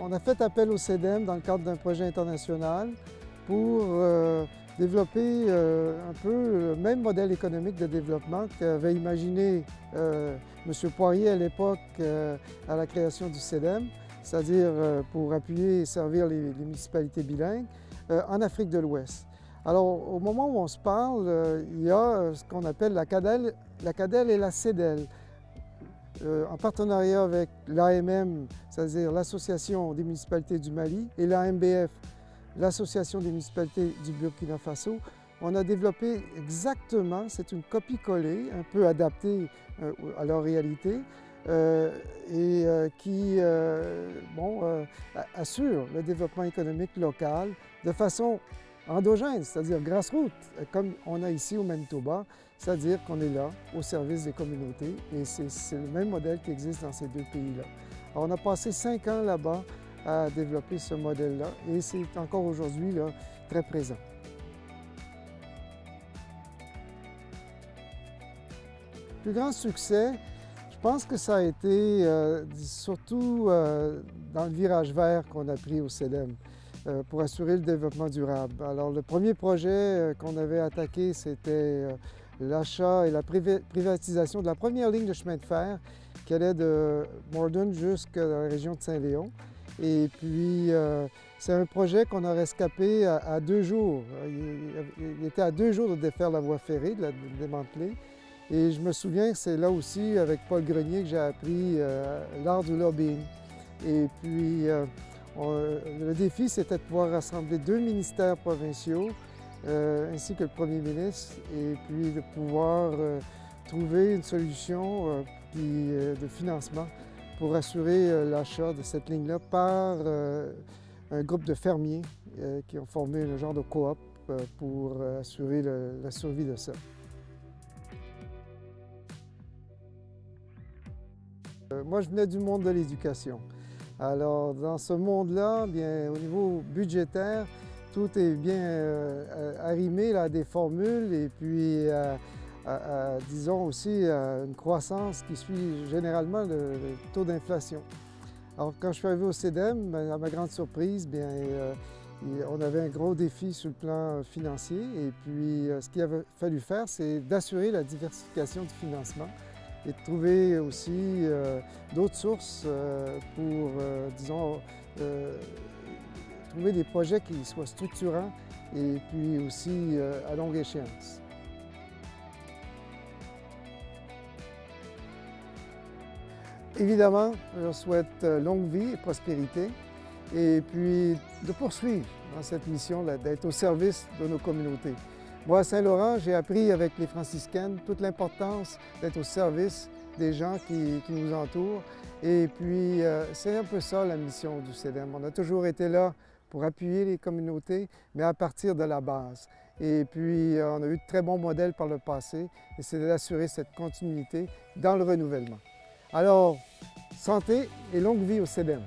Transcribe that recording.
On a fait appel au CEDEM dans le cadre d'un projet international pour développer un peu le même modèle économique de développement qu'avait imaginé M. Poirier à l'époque à la création du CEDEM, c'est-à-dire pour appuyer et servir les municipalités bilingues en Afrique de l'Ouest. Alors, au moment où on se parle, il y a ce qu'on appelle la CADEL et la CEDEL. En partenariat avec l'AMM, c'est-à-dire l'Association des municipalités du Mali, et l'AMBF, l'Association des municipalités du Burkina Faso, on a développé exactement, c'est une copie-collée, un peu adaptée à leur réalité, qui assure le développement économique local de façon endogène, c'est-à-dire grassroots, comme on a ici au Manitoba, c'est-à-dire qu'on est là au service des communautés et c'est le même modèle qui existe dans ces deux pays-là. On a passé 5 ans là-bas à développer ce modèle-là et c'est encore aujourd'hui très présent. Le plus grand succès, je pense que ça a été surtout dans le virage vert qu'on a pris au CEDEM. Pour assurer le développement durable. Alors, le premier projet qu'on avait attaqué, c'était l'achat et la privatisation de la première ligne de chemin de fer qui allait de Morden jusqu'à la région de Saint-Léon. Et puis, c'est un projet qu'on a rescapé à 2 jours. Il était à 2 jours de défaire la voie ferrée, de la démanteler. Et je me souviens que c'est là aussi, avec Paul Grenier, que j'ai appris l'art du lobbying. Et puis, le défi, c'était de pouvoir rassembler 2 ministères provinciaux ainsi que le premier ministre et puis de pouvoir trouver une solution de financement pour assurer l'achat de cette ligne-là par un groupe de fermiers qui ont formé un genre de coop pour assurer la survie de ça. Moi, je venais du monde de l'éducation. Alors, dans ce monde-là, bien, au niveau budgétaire, tout est bien arrimé à des formules et puis, disons aussi, à une croissance qui suit généralement le taux d'inflation. Alors, quand je suis arrivé au CEDEM, à ma grande surprise, bien, on avait un gros défi sur le plan financier et puis, ce qu'il avait fallu faire, c'est d'assurer la diversification du financement et de trouver aussi d'autres sources pour, disons, trouver des projets qui soient structurants et puis aussi à longue échéance. Évidemment, je souhaite longue vie et prospérité et puis de poursuivre dans cette mission d'être au service de nos communautés. Moi, à Saint-Laurent, j'ai appris avec les franciscaines toute l'importance d'être au service des gens qui nous entourent. Et puis, c'est un peu ça la mission du CEDEM. On a toujours été là pour appuyer les communautés, mais à partir de la base. Et puis, on a eu de très bons modèles par le passé et c'est d'assurer cette continuité dans le renouvellement. Alors, santé et longue vie au CEDEM.